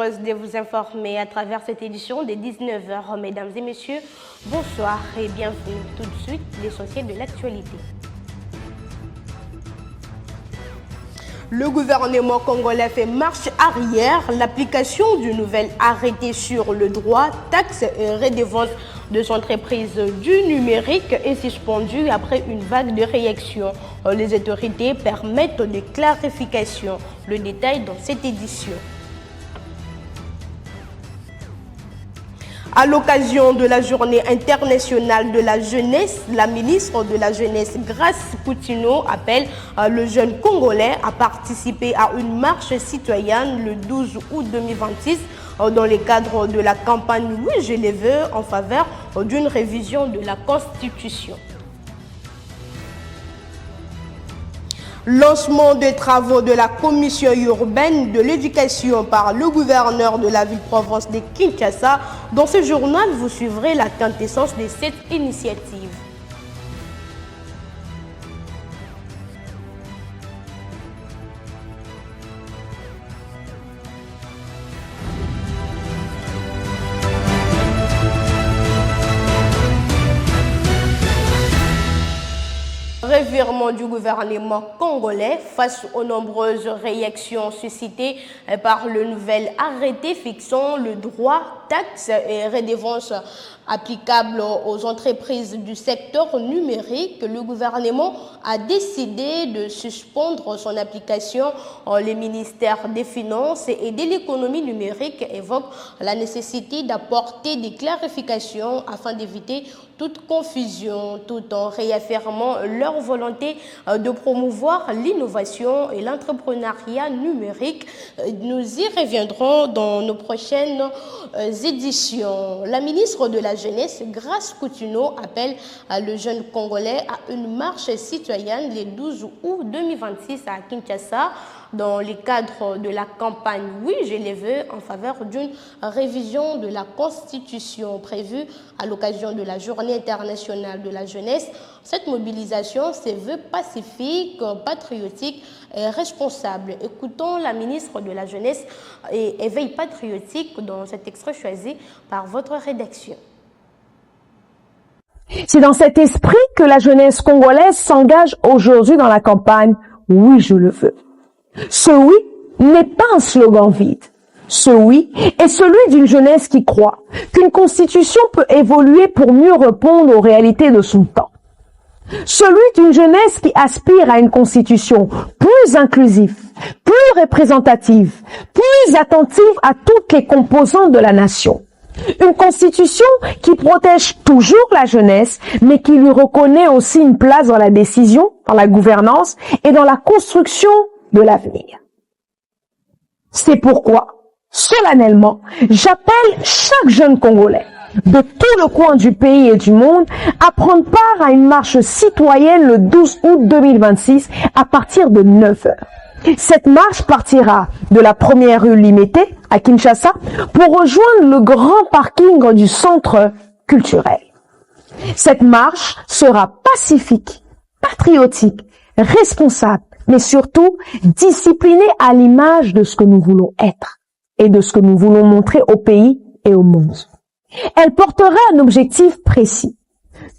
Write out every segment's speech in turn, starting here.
propose de vous informer à travers cette édition des 19h. Mesdames et messieurs, bonsoir et bienvenue. Tout de suite, l'essentiel de l'actualité. Le gouvernement congolais fait marche arrière. L'application du nouvel arrêté sur le droit, taxes et redevances des entreprises du numérique est suspendue après une vague de réactions. Les autorités permettent des clarifications. Le détail dans cette édition. À l'occasion de la journée internationale de la jeunesse, la ministre de la Jeunesse, Grace Coutinho, appelle le jeune Congolais à participer à une marche citoyenne le 12 août 2026 dans le cadre de la campagne « Oui, je les veux » en faveur d'une révision de la Constitution. Lancement des travaux de la commission urbaine de l'éducation par le gouverneur de la ville-province de Kinshasa. Dans ce journal, vous suivrez la quintessence de cette initiative. Revirement du gouvernement congolais face aux nombreuses réactions suscitées par le nouvel arrêté fixant le droit, taxes et redevances applicables aux entreprises du secteur numérique. Le gouvernement a décidé de suspendre son application. Les ministères des Finances et de l'économie numérique évoquent la nécessité d'apporter des clarifications afin d'éviter toute confusion, tout en réaffirmant leur volonté de promouvoir l'innovation et l'entrepreneuriat numérique. Nous y reviendrons dans nos prochaines éditions. La ministre de la Jeunesse, Grace Coutinho, appelle le jeune Congolais à une marche citoyenne le 12 août 2026 à Kinshasa, dans le cadre de la campagne « Oui, je les veux » en faveur d'une révision de la Constitution prévue à l'occasion de la Journée internationale de la jeunesse. Cette mobilisation se veut pacifique, patriotique et responsable. Écoutons la ministre de la Jeunesse et éveil patriotique dans cet extrait choisi par votre rédaction. C'est dans cet esprit que la jeunesse congolaise s'engage aujourd'hui dans la campagne « Oui, je le veux ». Ce oui n'est pas un slogan vide. Ce oui est celui d'une jeunesse qui croit qu'une constitution peut évoluer pour mieux répondre aux réalités de son temps. Celui d'une jeunesse qui aspire à une constitution plus inclusive, plus représentative, plus attentive à toutes les composantes de la nation. Une constitution qui protège toujours la jeunesse, mais qui lui reconnaît aussi une place dans la décision, dans la gouvernance et dans la construction de l'avenir. C'est pourquoi, solennellement, j'appelle chaque jeune Congolais de tout le coin du pays et du monde à prendre part à une marche citoyenne le 12 août 2026 à partir de 9h. Cette marche partira de la première rue Limité à Kinshasa pour rejoindre le grand parking du centre culturel. Cette marche sera pacifique, patriotique, responsable, mais surtout disciplinée à l'image de ce que nous voulons être et de ce que nous voulons montrer au pays et au monde. Elle portera un objectif précis,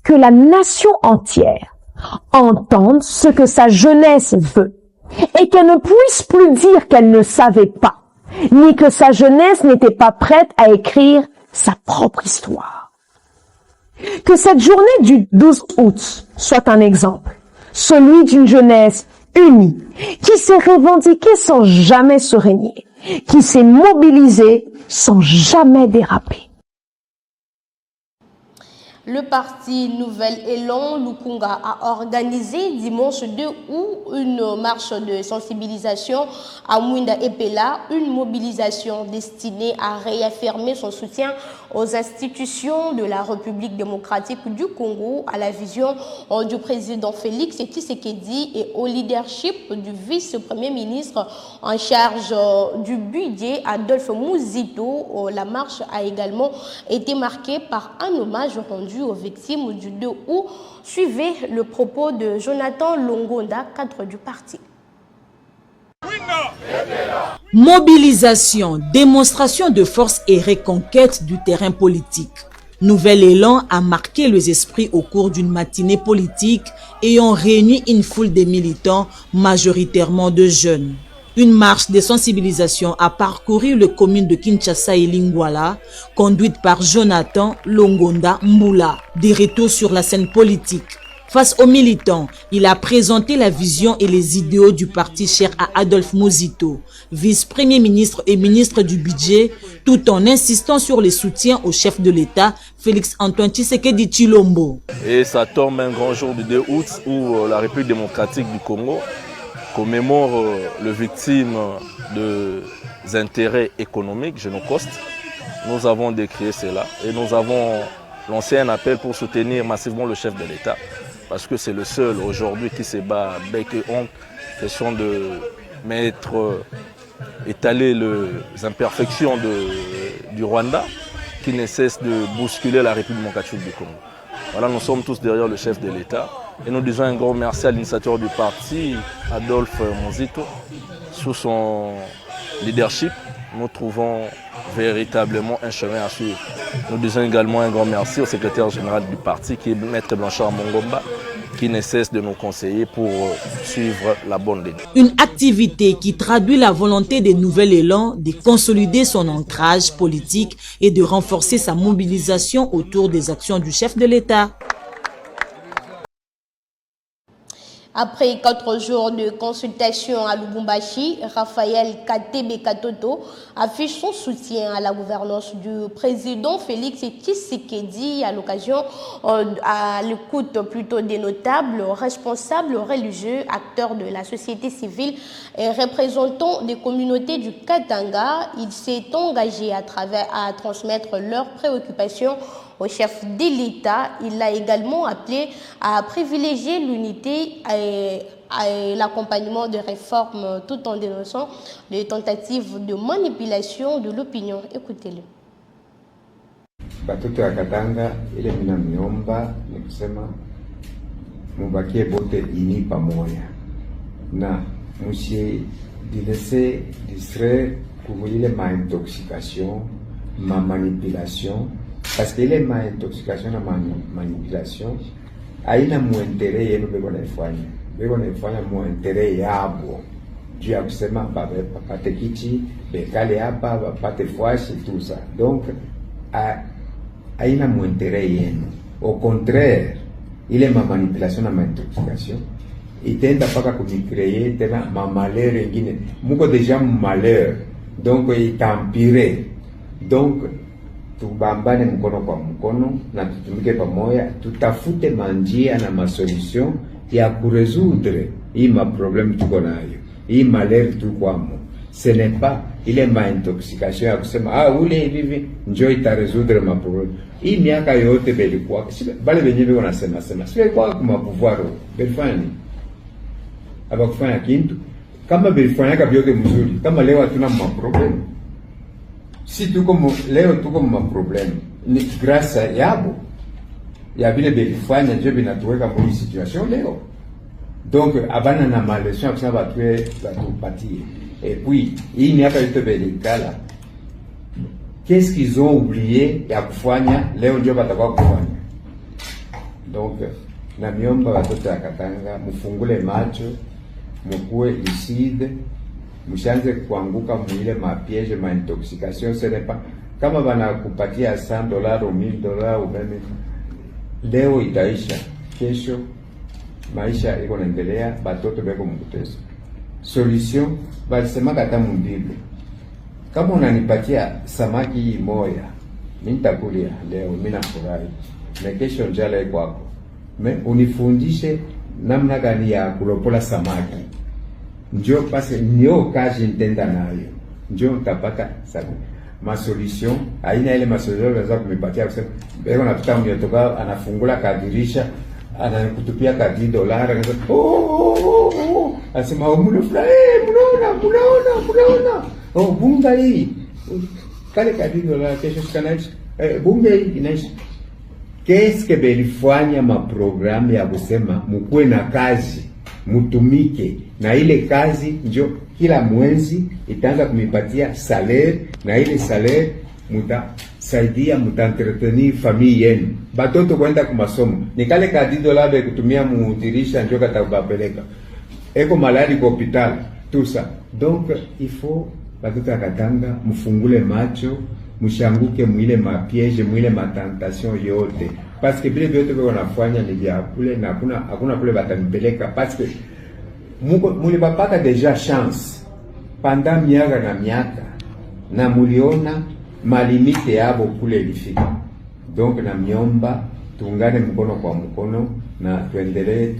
que la nation entière entende ce que sa jeunesse veut et qu'elle ne puisse plus dire qu'elle ne savait pas, ni que sa jeunesse n'était pas prête à écrire sa propre histoire. Que cette journée du 12 août soit un exemple, celui d'une jeunesse unie, qui s'est revendiquée sans jamais se régner, qui s'est mobilisée sans jamais déraper. Le parti Nouvel Élan Lukunga a organisé dimanche 2 août une marche de sensibilisation à Mwinda Epela, une mobilisation destinée à réaffirmer son soutien aux institutions de la République démocratique du Congo, à la vision du président Félix Tshisekedi et au leadership du vice-premier ministre en charge du budget Adolphe Muzito. La marche a également été marquée par un hommage rendu aux victimes du 2 août. Suivez le propos de Jonathan Longonda, cadre du parti. Oui, Mobilisation, démonstration de force et reconquête du terrain politique. Nouvel élan a marqué les esprits au cours d'une matinée politique ayant réuni une foule de militants, majoritairement de jeunes. Une marche de sensibilisation a parcouru les communes de Kinshasa et Lingwala, conduite par Jonathan Longonda Mboula. Des retours sur la scène politique. Face aux militants, il a présenté la vision et les idéaux du parti cher à Adolphe Muzito, vice-premier ministre et ministre du budget, tout en insistant sur les soutiens au chef de l'État, Félix-Antoine Tshisekedi Tshilombo. Et ça tombe un grand jour du 2 août où la République démocratique du Congo commémore les victimes des intérêts économiques génocostes. Nous avons décrié cela et nous avons lancé un appel pour soutenir massivement le chef de l'État. Parce que c'est le seul aujourd'hui qui se bat bec et honte, question de mettre, étaler les imperfections du Rwanda qui ne cesse de bousculer la République démocratique du Congo. Voilà, nous sommes tous derrière le chef de l'État et nous disons un grand merci à l'initiateur du parti, Adolphe Muzito. Sous son leadership, nous trouvons véritablement un chemin à suivre. Nous disons également un grand merci au secrétaire général du parti qui est Maître Blanchard Mongomba, qui ne cesse de nous conseiller pour suivre la bonne ligne. Une activité qui traduit la volonté des Nouvel Élan de consolider son ancrage politique et de renforcer sa mobilisation autour des actions du chef de l'État. Après 4 jours de consultation à Lubumbashi, Raphaël Katebe Katoto affiche son soutien à la gouvernance du président Félix Tshisekedi à l'occasion, à l'écoute plutôt des notables, responsables religieux, acteurs de la société civile et représentants des communautés du Katanga. Il s'est engagé à transmettre leurs préoccupations au chef de l'État. Il l'a également appelé à privilégier l'unité et l'accompagnement de réformes tout en dénonçant les tentatives de manipulation de l'opinion. Écoutez-le. Batoto ya Katanga ile minamiomba ni kusema mubakie bote ini pamoja na musidilese distraire kuvuile ma intoxication, ma manipulation. Parce que les intoxication na manipulation haina muentere yenu beko naifanya muentere yabo juu ya kusema bapate kiti bekale hapa bapate fuashi tout ça. Donc haina muentere yenu, au contraire ile manipulation na intoxication itenda paka kumicreye tena malheur ingine, muko deja malheur, donc itampire. Donc tubambane mkono kwa mkono na tutumike pamoja, tutafute manjia na masolution ya kuresoudre hii maproblème tuko nayo, hii malheur tukwamo. Ce n'est pas ile intoxication ya kusema ule hivi njoo itaresoudre maproblème. Hii miaka yote belikuwa bale benyewe wanasema sio kwa pouvoir belfani abakufanya kintu kama belifanyaka vyote mzuri, kama leo hatuna maproblème. Si leo tuko ma problème ni grâce yabo ya vile belifanya ndio binatuweka muri situation leo. Donc abana na mallesion kusema batupatie. Et puis hii miaka yote belikala, qu'est-ce qu'ils ont oublié ya kufanya leo ndio batakuwa kufanya. Donc na miomba watoto ya Katanga mufungule macho, mkuwe lucide, mshanze kuanguka mwile mapiège ma intoxication. Ce n'est pas kama bana kupatia $100 ou $1000 ou même leo itaisha, kesho maisha iko naendelea, batoto beko mkuteso. Solution balisema kata mbible, kama unanipatia samaki moja nitakulia leo, mimi nafurahi, na kesho njala iko hapo. Unifundishe namna gani ya kulopola samaki, njoo pase nio kazi nitenda nayo, njoo utapata sababu ma solution. Haina ile ma solution unaweza kumipatia kusema bego na tutambo yotoka, anafungula kadirisha, anakutupia ka $10, anasema asema muno fulani, munaona bunga hii kale ka $10 kesho sikanaisha, bunga hii inaisha. Qu'est-ce que belifanya ma programme ya kusema mkuwe na kazi, mutumike na ile kazi, njo kila mwezi itaanza kumipatia salaire, na ile salaire mutasaidia mutaentretenir famille yenu, batoto kwenda kumasomo. Ni kale ka $10 be kutumia mudirisha njo katabapeleka eko maladi kwa hospitali tout ça. Donc il faut batoto akatanga mufungule macho, mushanguke mwile mapiege, mwile matentation yote, parce que vile vyote vyo wanafanya ni vya kule na hakuna kule batanipeleka, parce que mulipapata deja chance pendant miaka na miaka na muliona malimite yabo kule ilifika. Donc na miomba tuungane mkono kwa mkono na tuendelee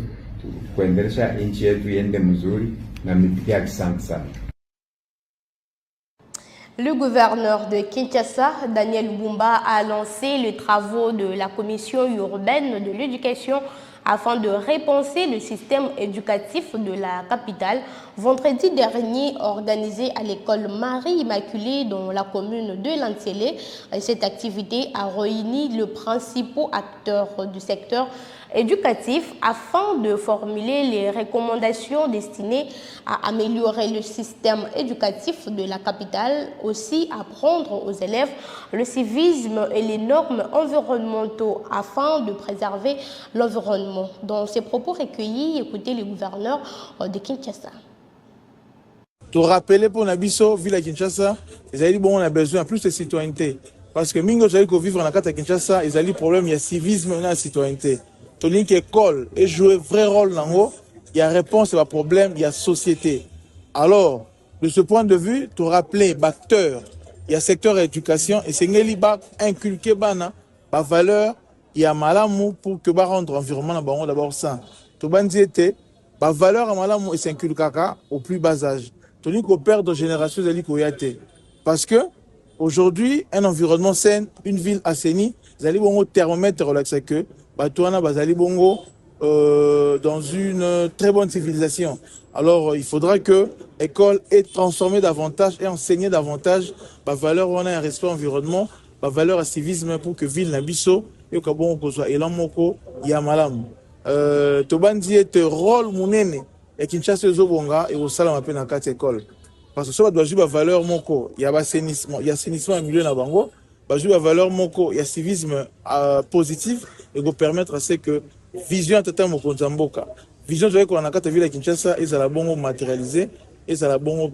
kuendelesha nchi yetu iende mzuri na mipikia kisante sana. Le gouverneur de Kinshasa, Daniel Bumba, a lancé les travaux de la commission urbaine de l'éducation afin de repenser le système éducatif de la capitale. Vendredi dernier, organisé à l'école Marie-Immaculée dans la commune de Lantiélé, cette activité a réuni les principaux acteurs du secteur éducatif afin de formuler les recommandations destinées à améliorer le système éducatif de la capitale, aussi apprendre aux élèves le civisme et les normes environnementaux afin de préserver l'environnement. Dans ses propos recueillis, écoutez le gouverneur de Kinshasa. Te rappeler pour Nabiso, ville à Kinshasa, ils ont dit bon, on a besoin plus de citoyenneté. Parce que Mingo, j'allais vivre dans la Kinshasa, ils ont dit problème, il y a civisme et la citoyenneté. Tony qui école et jouer vrai rôle dans haut, il y a réponse à un problème, il y a société. Alors, de ce point de vue, te rappeler, acteur, il y a secteur éducation et c'est Ngeliba inculquer bana, ba valeur, il y a malamu pour que ba rendre environnement d'abord ça. To bandi était, ba valeur à malamu et s'inculquaka au plus bas âge. Tony qu'on perd de génération de l'ikoyate. Parce que, aujourd'hui, un environnement sain, une ville assainie, vous allez bon thermomètre relaxé que, Batouana Bazali Bongo dans une très bonne civilisation. Alors il faudra que l'école ait transformé davantage et enseigné davantage la valeur on a un respect environnement, la valeur à civisme pour que ville Nabiso et que bon qu'on soit élan moko yamalam. Tobandi est rôle monene et Kinshasa Zobonga et au salam à peine à 4 écoles. Parce que ça doit jouer la valeur moko, il y a assainissement, il y a assainissement à milieu na bango. Jouer la valeur moko, il y a civisme positif et vous permettre à ce que vision tata moko nzamboka. Vision de qu'on a quatre villes à Kinshasa et ça la bon matérialisé et ça la bon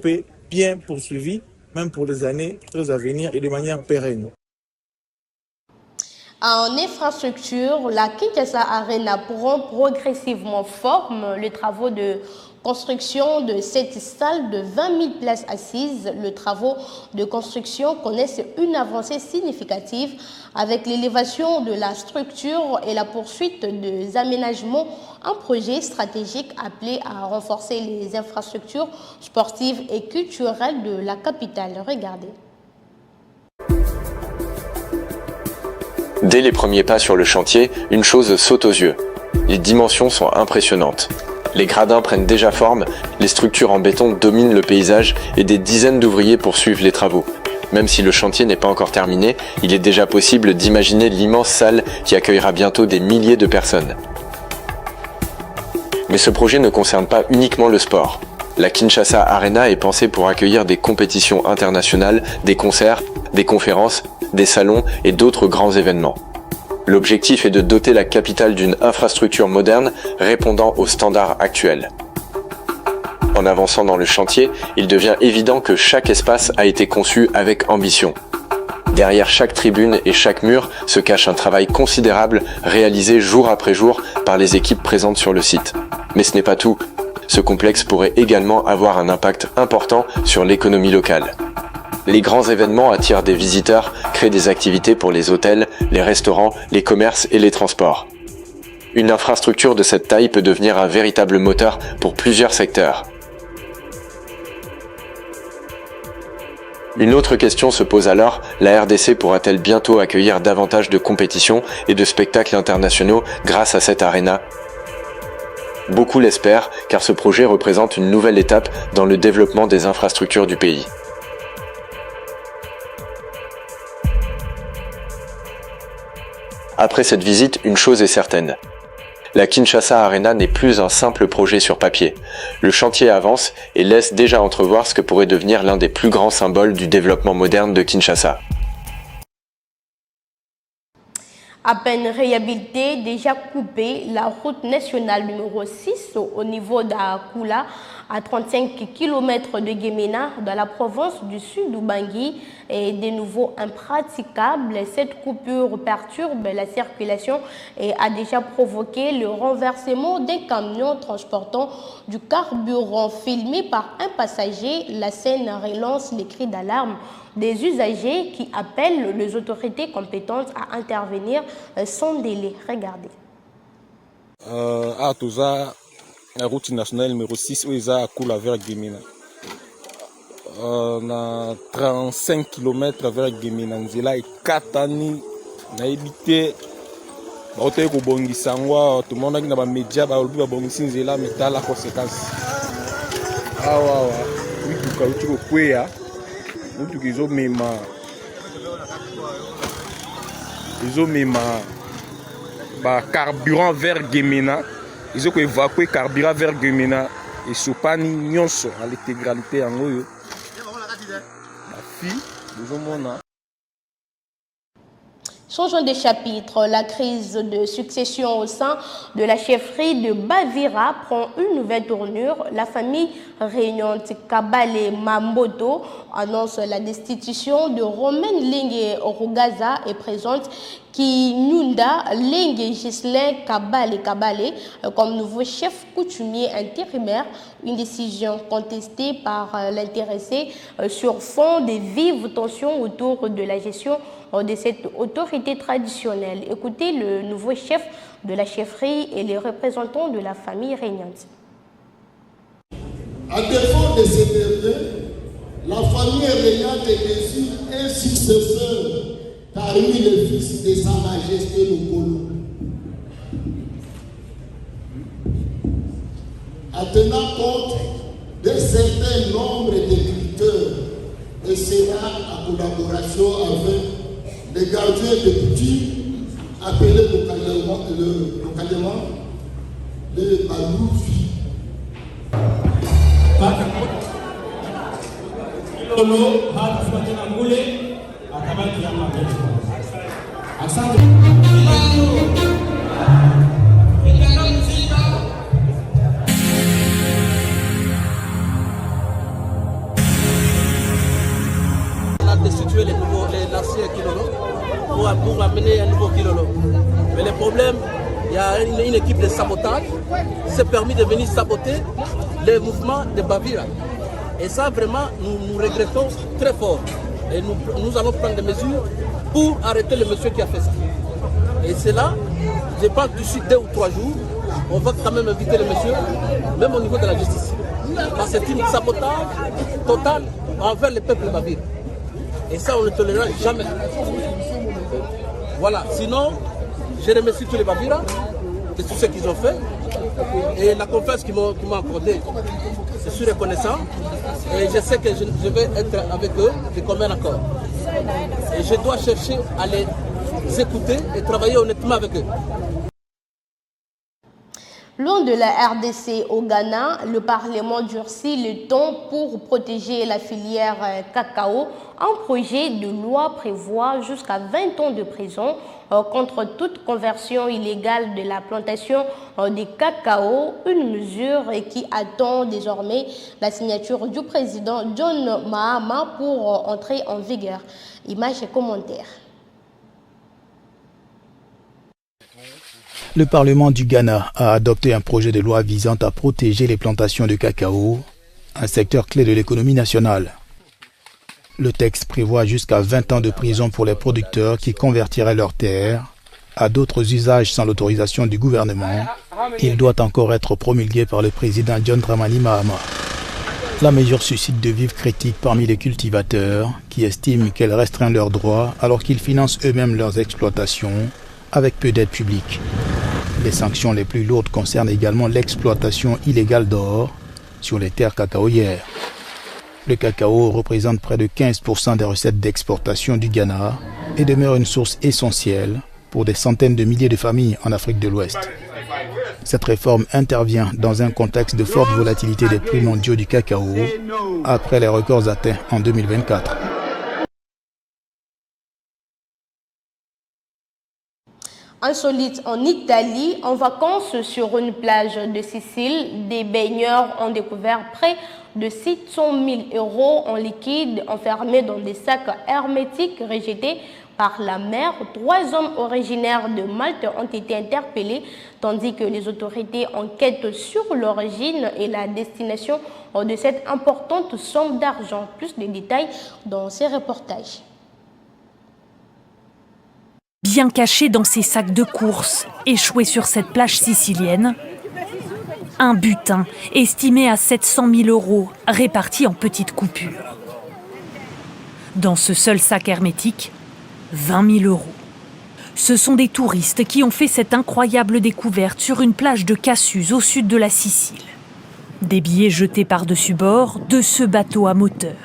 bien poursuivi même pour les années très à venir et de manière pérenne. En infrastructure, la Kinshasa Arena prend progressivement forme. Les travaux de construction de cette salle de 20 000 places assises, les travaux de construction connaissent une avancée significative avec l'élévation de la structure et la poursuite des aménagements, un projet stratégique appelé à renforcer les infrastructures sportives et culturelles de la capitale. Regardez. Dès les premiers pas sur le chantier, une chose saute aux yeux. Les dimensions sont impressionnantes. Les gradins prennent déjà forme, les structures en béton dominent le paysage et des dizaines d'ouvriers poursuivent les travaux. Même si le chantier n'est pas encore terminé, il est déjà possible d'imaginer l'immense salle qui accueillera bientôt des milliers de personnes. Mais ce projet ne concerne pas uniquement le sport. La Kinshasa Arena est pensée pour accueillir des compétitions internationales, des concerts, des conférences, des salons et d'autres grands événements. L'objectif est de doter la capitale d'une infrastructure moderne répondant aux standards actuels. En avançant dans le chantier, il devient évident que chaque espace a été conçu avec ambition. Derrière chaque tribune et chaque mur se cache un travail considérable réalisé jour après jour par les équipes présentes sur le site. Mais ce n'est pas tout. Ce complexe pourrait également avoir un impact important sur l'économie locale. Les grands événements attirent des visiteurs, créent des activités pour les hôtels, les restaurants, les commerces et les transports. Une infrastructure de cette taille peut devenir un véritable moteur pour plusieurs secteurs. Une autre question se pose alors, la RDC pourra-t-elle bientôt accueillir davantage de compétitions et de spectacles internationaux grâce à cette arena ? Beaucoup l'espèrent, car ce projet représente une nouvelle étape dans le développement des infrastructures du pays. Après cette visite, une chose est certaine. La Kinshasa Arena n'est plus un simple projet sur papier. Le chantier avance et laisse déjà entrevoir ce que pourrait devenir l'un des plus grands symboles du développement moderne de Kinshasa. À peine réhabilitée, déjà coupée, la route nationale numéro 6 au niveau d'Akula, à 35 km de Guémena, dans la province du sud d'Ubangui, est de nouveau impraticable. Cette coupure perturbe la circulation et a déjà provoqué le renversement d'un camion transportant du carburant. Filmé par un passager, la scène relance les cris d'alarme des usagers qui appellent les autorités compétentes à intervenir sans délai. Regardez. La route nationale numéro 6 où ils ont coulé vers Guémena. On a 35 km vers Guémena. Nzela est 4 années. On a évité. Tout le monde a dit que les médias ont dit que Nzela mais la conséquence. Ah ouais. Oui, tu peux quoi? Ils ont même carburant vers Guémena. Ils ont évacué carburant vers Guémena et Sopani Nyonso à l'intégralité en haut. La fille, ils ont. Changeons de chapitre, la crise de succession au sein de la chefferie de Bavira prend une nouvelle tournure. La famille réunionnante Kabale Mamboto annonce la destitution de Romain Lengue Rugaza et présente Kinyunda Lengue Gislain Kabale comme nouveau chef coutumier intérimaire, une décision contestée par l'intéressé sur fond de vives tensions autour de la gestion de cette autorité traditionnelle. Écoutez le nouveau chef de la chefferie et les représentants de la famille régnante. À défaut de ces derniers, la famille régnante désire un successeur parmi les fils de Sa Majesté le Kolo. En tenant compte d'un certain nombre de critères, et sera en collaboration avec les gardiens de coutume appelés localement les Baloufi. On a destitué l'ancien Kilolo pour amener un nouveau Kilolo. Mais le problème, il y a une équipe de sabotage qui s'est permis de venir saboter les mouvements de Bavira. Et ça, vraiment, nous regrettons très fort. Et nous allons prendre des mesures pour arrêter le monsieur qui a fait ça. Et c'est là, je pense que d'ici 2 ou 3 jours, on va quand même inviter le monsieur, même au niveau de la justice. Parce que c'est un sabotage total envers le peuple Bavira. Et ça, on ne tolérera jamais. Voilà, sinon, je remercie tous les Bavira de tout ce qu'ils ont fait. Et la confiance qu'ils m'ont accordée, je suis reconnaissant. Et je sais que je vais être avec eux de commun accord. Et je dois chercher à les écouter et travailler honnêtement avec eux. Loin de la RDC au Ghana, le Parlement durcit le ton pour protéger la filière cacao. Un projet de loi prévoit jusqu'à 20 ans de prison contre toute conversion illégale de la plantation de cacao, une mesure qui attend désormais la signature du président John Mahama pour entrer en vigueur. Images et commentaires. Le Parlement du Ghana a adopté un projet de loi visant à protéger les plantations de cacao, un secteur clé de l'économie nationale. Le texte prévoit jusqu'à 20 ans de prison pour les producteurs qui convertiraient leurs terres à d'autres usages sans l'autorisation du gouvernement. Il doit encore être promulgué par le président John Dramani Mahama. La mesure suscite de vives critiques parmi les cultivateurs qui estiment qu'elle restreint leurs droits alors qu'ils financent eux-mêmes leurs exploitations avec peu d'aide publique. Les sanctions les plus lourdes concernent également l'exploitation illégale d'or sur les terres cacaoyères. Le cacao représente près de 15% des recettes d'exportation du Ghana et demeure une source essentielle pour des centaines de milliers de familles en Afrique de l'Ouest. Cette réforme intervient dans un contexte de forte volatilité des prix mondiaux du cacao après les records atteints en 2024. Insolite en Italie, en vacances sur une plage de Sicile, des baigneurs ont découvert près de 600 000 € en liquide enfermés dans des sacs hermétiques rejetés par la mer. 3 hommes originaires de Malte ont été interpellés, tandis que les autorités enquêtent sur l'origine et la destination de cette importante somme d'argent. Plus de détails dans ces reportages. Bien cachés dans ces sacs de course, échoués sur cette plage sicilienne, un butin estimé à 700 000 € réparti en petites coupures. Dans ce seul sac hermétique, 20 000 €. Ce sont des touristes qui ont fait cette incroyable découverte sur une plage de Cassuse au sud de la Sicile. Des billets jetés par-dessus bord de ce bateau à moteur.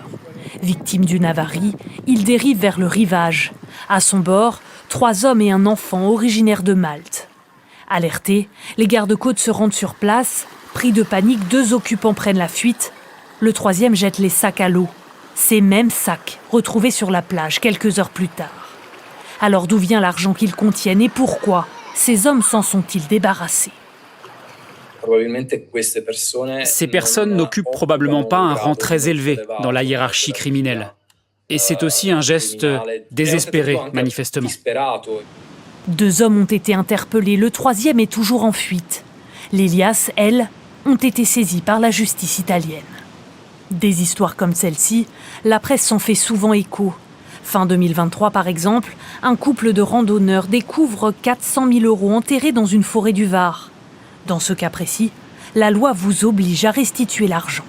Victime d'une avarie, il dérive vers le rivage. À son bord, 3 hommes et un enfant originaires de Malte. Alertés, les gardes-côtes se rendent sur place. Pris de panique, 2 occupants prennent la fuite. Le 3e jette les sacs à l'eau. Ces mêmes sacs retrouvés sur la plage quelques heures plus tard. Alors d'où vient l'argent qu'ils contiennent et pourquoi ces hommes s'en sont-ils débarrassés? Ces personnes n'occupent probablement pas un rang très élevé dans la hiérarchie criminelle. Et c'est aussi un geste désespéré, manifestement. 2 hommes ont été interpellés, le 3e est toujours en fuite. Les liasses, elles, ont été saisies par la justice italienne. Des histoires comme celle-ci, la presse s'en fait souvent écho. Fin 2023, par exemple, un couple de randonneurs découvre 400 000 € enterrés dans une forêt du Var. Dans ce cas précis, la loi vous oblige à restituer l'argent.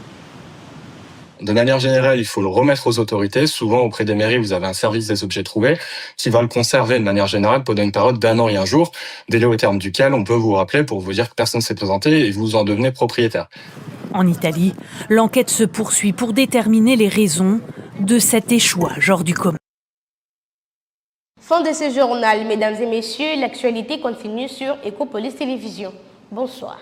De manière générale, il faut le remettre aux autorités. Souvent, auprès des mairies, vous avez un service des objets trouvés qui va le conserver de manière générale pendant une période d'1 an et 1 jour, délai au terme duquel on peut vous rappeler pour vous dire que personne ne s'est présenté et vous en devenez propriétaire. En Italie, l'enquête se poursuit pour déterminer les raisons de cet échouage hors du commun. Fin de ce journal, mesdames et messieurs. L'actualité continue sur Ecopolis Télévision. Bonsoir.